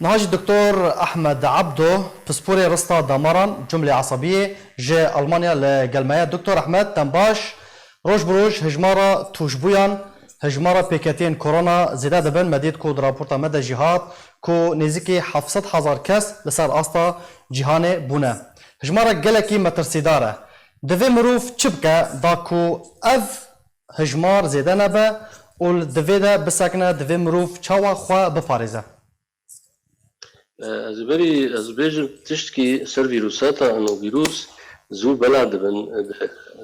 نهاج الدكتور أحمد عبدو بسبوري رستا دمران جملة عصبية جاء ألمانيا لقلمايا. دكتور أحمد تنباش روش بروش هجمارة توشبويان هجمارة بيكاتين كورونا زيادة بن مديد كود رابورتا مدى جهات كو نزيكي 700,000 كس لسر أسطا جهاني بونا هجمارة قلقي مترسيدارة دفي مروف تشبكة داكو أف هجمار زيادة نبا والدفي دا بساكنة دفي مروف تشاوا خوا بفارزة. از بیجم تشتکی سر ویروساتا انو ویروس زور بلاد بن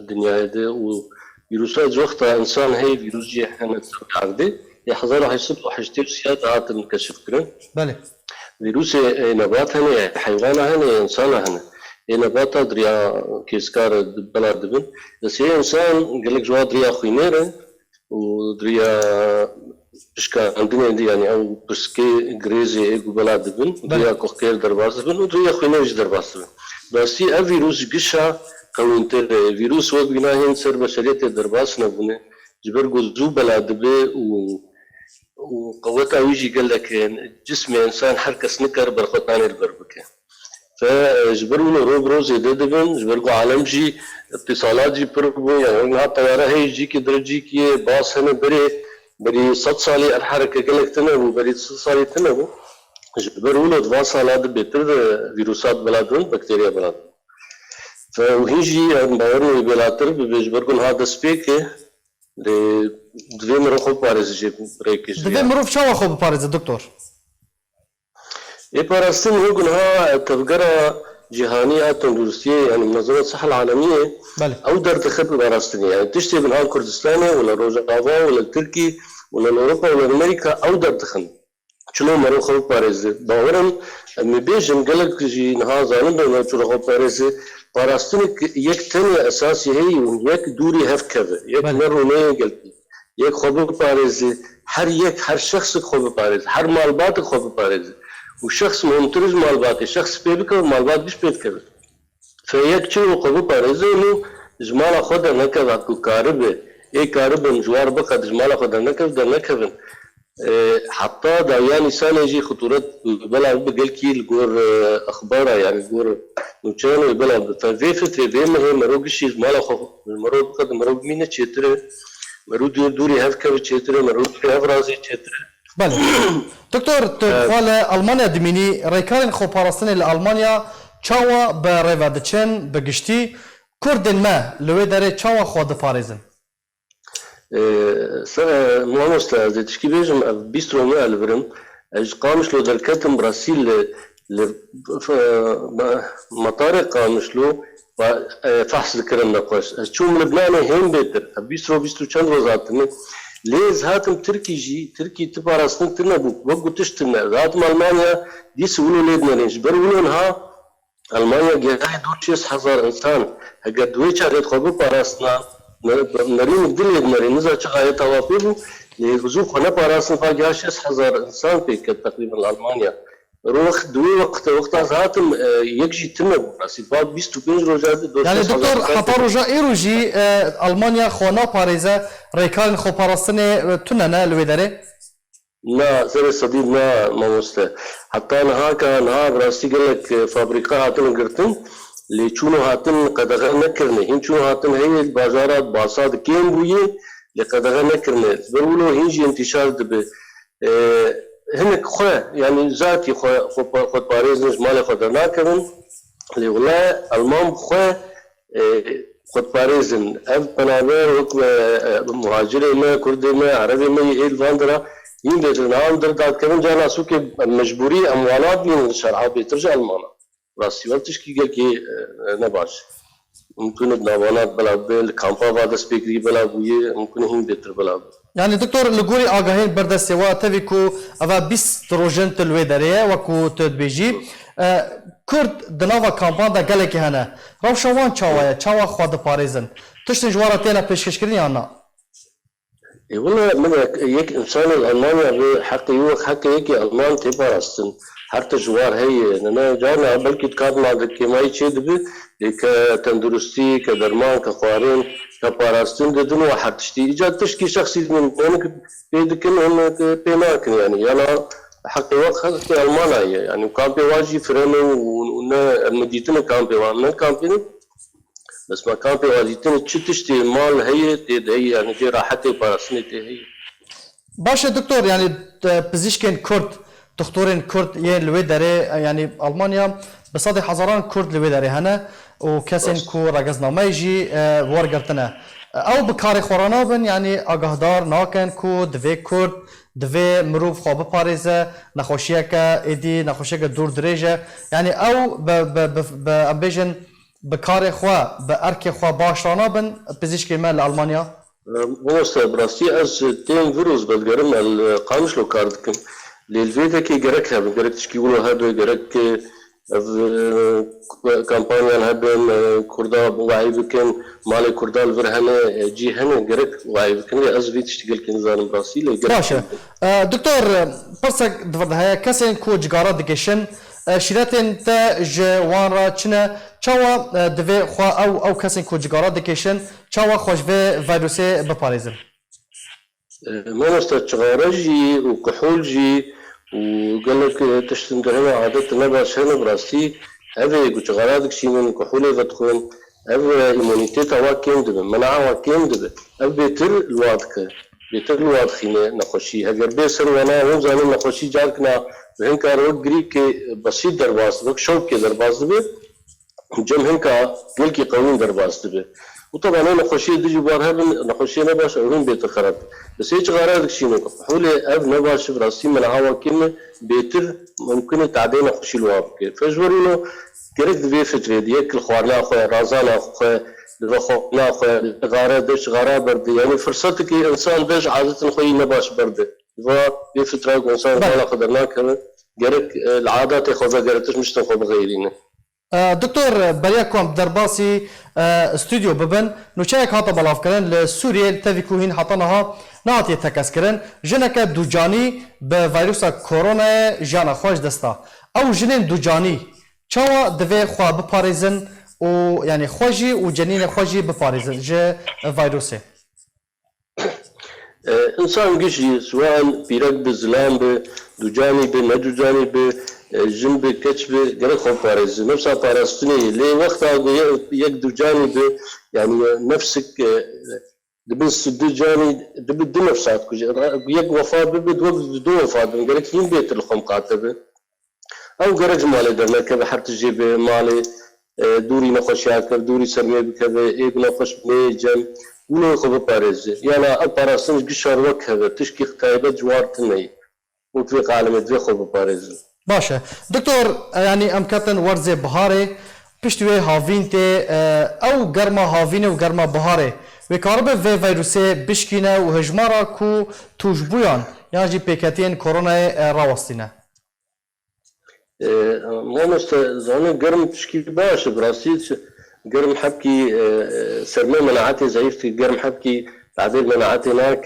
دنیای ده و ویروسات وقتا انسان هی ویروس جي احنا عقده يحضر حسب وحشتي سيات عات مكشف كرن بله ویروس نبات هنه حيوان هنه انسان هنه نبات دريا كيسكار بلاد بن بس هي انسان قال لك جوا دريا خيميره ودريا بشكا عندنا دي يعني او بسكي غريزي ايجو بلاد بن دريا كوكير درباس بن ودريا خينيج درباس بن بس هي فيروس قشا كونتر فيروس وقت بناهين سر بشرية درباس نبونه جبر جو بلاد به وقوتها ويجي قال لك جسم انسان حركه سنكر برخطان البربكه فجبروا له روب روز يددبن جبروا عالم جي اتصالات جي بربو يعني طياره هي جي كي درجي كي باص هنا بري 100 سالي الحركه قال لك تنبو بري 100 سالي تنبو جبروا له 2 سالات بيتر فيروسات بلادون بكتيريا بلادون فهيجي باورني بلاتر بيجبركم هذا سبيكي دوی مروخو بارز جيب بريكش دوی مروف شو خو بارز دكتور بارستن هو ها تفجر جهانية تندرسية يعني منظمة الصحة العالمية بله أو در تخبر بارستن يعني تشتي من الكردستاني ولا روجافا ولا التركي ولا أوروبا ولا أمريكا أو در تخن شنو مروخو بارز باورم مبيجم قالك جي نها زانم بما تروخو بارز باراستنك يك تاني أساسي هي ويك دوري هف كذا يك مرونية قلبي يك خوب بارز هر شخص خوب بارز هر مالبات خوب بارز وشخص منترج مالبات شخص بيبك مالبات مش بيتكذا فيك شو خوب بارز إنه جمال خدا نكذا كاربه إيه كاربه جوار بقى جمال خدا نكذا نكذا حتى دايان سنة يجي خطورات بلا بقول كي الجور أخبارها يعني الجور نوشان بلا ففي فترة بينما هي مروج شيء ما له خو مروج قد مروج مين تشتري مروج دوري هفكر تشتري مروج هفرازي تشتري. بله دكتور تقول ألمانيا دميني ريكارين خو بارستني لألمانيا تشاوا بريفادتشن بقشتي كردن ما لو داري تشاوا خو دفارزن. سنة مهمستا زي تشكي بيجم بيسترو مع البرم اج قامش له دركتم براسيل مطار قامش له فحص ذكرنا نقاش شو من لبنان هم بيتر بيسترو چند روزاتني ليز هاتم تركي تبارسن تنبو وقو تشتنا هاتم المانيا دي سولو ليدنا ليش برولون ها المانيا جاي دور 6,000 انسان هقا دويچا ريت خوبو بارسنا نرين الدنيا نرين نزل شغاية توافيبو لغزو خنا باراسن فاجا 6,000 انسان في تقريبا المانيا روح دوي وقت ذاتم يجي تنب راسي بعد 25 روجات يعني دكتور حتى رجا ايروجي المانيا خونا باريزا ريكارن خو باراسني تننا الويداري لا سر صديق ما مست حتى نها كان ها براسي قال لك فابريكا هاتن قرتن اللي شنو هاتن قدغه نكرني هن شنو هاتن هي البازارات باصات كين بويه لقدغه نكرني بيقولوا هيجي انتشار دب هنك خو يعني ذاتي خو باريس مش مال خدنا كرن اللي والله المان خو باريس اف بنابر مهاجرين ما كردي ما عربي ما الفاندرا يندر نام در كرن جانا سوق مجبوري اموالات من الشرعه بترجع المانا راسي وقتش كي قال كي نباش ممكن النوانات بلا بال كامبا بعد سبيكري بلا بويه ممكن هم بيتر بلا يعني دكتور لغوري اغاهين برد السوا تبيكو افا بيس تروجنت الويداريه وكو تدبيجي كرد دناوا كامبا دا قالك هنا روشوان تشاوا خود باريزن تشتن جوارتينا بيشكشكرين انا اي والله من يك انسان الالمانيا حق يوك حق يك المان تبارستن حتى جوار هي انا جانا بلكي تكاد ما دك ما يشد به كتندرستي كدرمان كقوارين كباراستين دون واحد تشتي ايجاد تشكي شخصي من انك بيدك انهم بيناك يعني انا حق وقت ألمانيا يعني كان بيواجه فرنو ومديتنا كان بيواجه كان بينه بس ما كان بيواجهتنا تشتي مال هي يعني دي راحتي بارسنتي هي باشه دكتور يعني پزیشکن کرد دکتورین کرد یه لوی داره یعنی آلمانیا به صد هزاران کرد لوی داره هنه و کسین کو رگزنامه جی ورگرتنه او بکار خورانا بن یعنی آگاهدار ناکن کو دوی کرد دوی مروف خواب پاریزه نخوشیه که ایدی نخوشیه که دور دریجه یعنی او به امبیجن بکار خواه به ارک خواه باشرانا بن پزیشکن من لألمانیا وسط براسي از تين فيروس بالجرم القامش لو كاردكم للفيدا كي جرك هم جرك تشكيولو هذا جرك كامبانيا هبن كردا وعي بكن مال كردا الفرهنة جي هنا جرك وعي بكن از في تشتغل كنزان براسي باشه دكتور برسك دفرها كسين كو جغارة دكيشن شيراتين تا جوان را چنه چاوا دوی خوا او کسین کو جگارا دکیشن چاوا خوش به ویروسه بپاريزن ما نستشغل جي وكحول جي وقال لك تشتندر هنا عادة نباش هنا براسي هذا جغارات شيء من كحولة فتخون هذا إيمونيتي توا كم دبل مناعة كم دبل هذا بيتر الواد خينة نخشي هذا بيسر وانا هم زمان نخشي جالكنا هنك روك جريك بسيط درباز روك شوك درباز دبل جم هنكا ملكي قانون درباز دبي وطبعا انا نخشي دي جبارها نخشي نباش اورين بيت خراب بس هيك غارات شيء حولي اب نباش براسي من هوا كلمه بيتر ممكن تعدين نخشي الواب فجورينو كريت في فتره ديك الخوارنا اخو رازانا اخو الرخونا اخو غارات دش غارات برد يعني فرصتك انسان بيش عاده خوي نباش برد في فتره انسان ولا قدرنا كمان جرك العادات اخذها جرتش مش تاخذ غيرنا دكتور برياكم درباسي استوديو ببن نوشاك هاتا بلاف كرن لسوريا تفيكو هين حطناها ناتي تكاس كرن جنك دوجاني بفيروسا كورونا جانا خوش دستا او جنين دوجاني چاوا دوي خوا بپاريزن و يعني خوجي و جنين خوجي بپاريزن جه فيروسي انسان قشي سواء بيرك بزلام بدوجاني بندوجاني جنب كتب غير خو بارز نفسها بارستني لي وقتها يك دوجاني يعني نفسك دبس دوجاني دب نفسك يك وفاه بدو وفاه غير كين بيت الخم قاتبه او غرج مال درنا كبه حرت جيب مال دوري نخشاك دوري سرمي بكبه ايق نخش ميجن ولو خو بارز يعني البارستن قشر وكبه تشكي خايبه جوارتني وتفيق عالم دوي خو بارز باشه دكتور يعني امكاتن ورزه بهاري پشتوی هاوین ته او گرما هاوین و گرما بهاره و کاربه و ویروسه بشکینه و هجمارا کو توجبویان یعنی جی پیکتین کرونا راوستینه مونست زانه گرم تشکیل باشه براسیت گرم حبکی سرمه مناعتي ضعيفتي گرم حبکی تعديل مناعتي ناك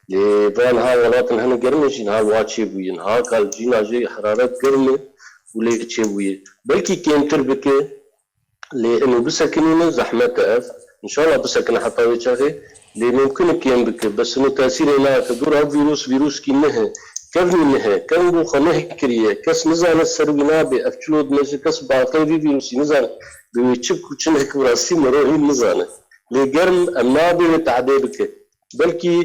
لبان ها ولاتن هنا گرمه جين ها واتشي بوين ها قال جينا جي حرارات گرمه ولي تشي بوين بلكي كيمتر بكي لانه بسكنين زحمه اف ان شاء الله بسكن حتى ويشاغي اللي ممكن كيم بك بس انه تاثير هنا تدور فيروس كينه كفني نه كان بو خنه كريه كس نزان السروينا بافجود مش كس باقي فيروس نزان بيتشب كوتشن هيك راسي مروه نزان لجرم اما بتعدي بك بلكي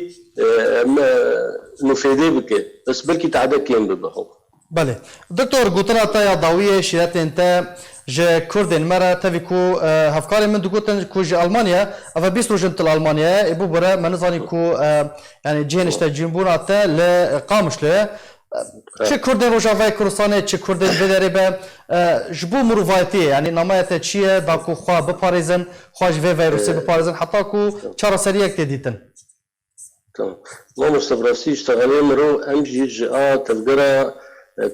نفيدي بك بس بلكي تعدي كيم ببحو بله دكتور قلتنا تا يا ضويه شيرات انت جا كردن مرة تفيكو هفكاري من دقوتن كو جا ألمانيا أفا بيسرو جنتل ألمانيا إبو برا منظاني كو يعني جهن اشتاجينبونا تا لقامش له چه كردن روجاوي كردستاني چه كردن بدربه جبو مروفايتي يعني نمايته چيه داكو خوا بپاريزن خواج في فيروسي بپاريزن حتى كو چارا سريك تديتن تمام ما مستبرسي اشتغلين مرو امجي جاء تفقرا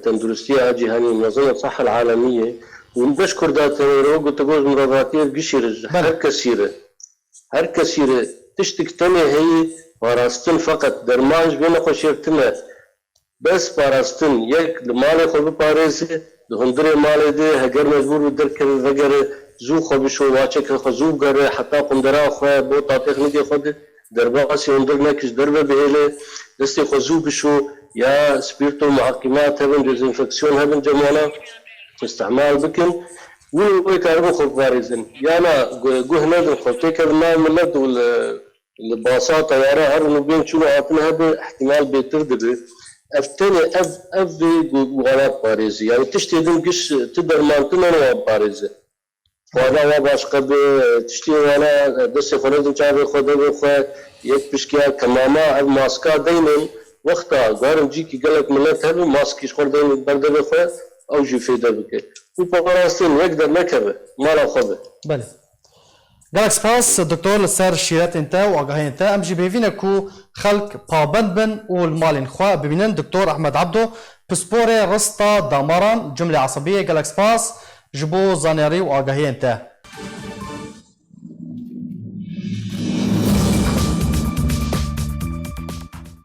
تندرستية جهاني منظمة الصحة العالمية ونبش كردات روج وتجوز مراتير قشير هر كثيرة تشتك تاني هي باراستن فقط درمانج بين خوشيرتنا بس باراستن يك مال خو بپاريزه هندري مال دي هجر مجبور بدرك وغير زو خو بشو واچك خو زو غره حتى قندرا خو بو تاخ ندي خود درباسي هندر نكش دربه بهله دستي خو زو بشو يا سبيرتو محكمات هبن ديزنفكسيون هبن جمانا استعمال بكن ولو كاربو خب بارزن يانا جهنا الخطي كرنا ملد والباصات طيارة هرنو بين شنو عطنا هذا احتمال بيتردد افتني اف غلط باريزي يعني تشتي دم قش تقدر ما تمر باريزي وهذا باش قد تشتي وانا دس خلد شعبي خد يك بشكيا كماما ماسكا دايما وقتها غارم جيكي قالك ملت هذا ماسكيش خردين برد بخوا او جي فيدا بك وبقراصين يقدر نكبه ما له خبه بله قالك سباس دكتور لسر الشيرات انت واقعين انت ام جي بيفينا كو خلق بابند بن والمالين خوا ببينن دكتور احمد عبدو بسبوري رستا داماران جمله عصبيه قالك سباس جبو زانيري واقعين انت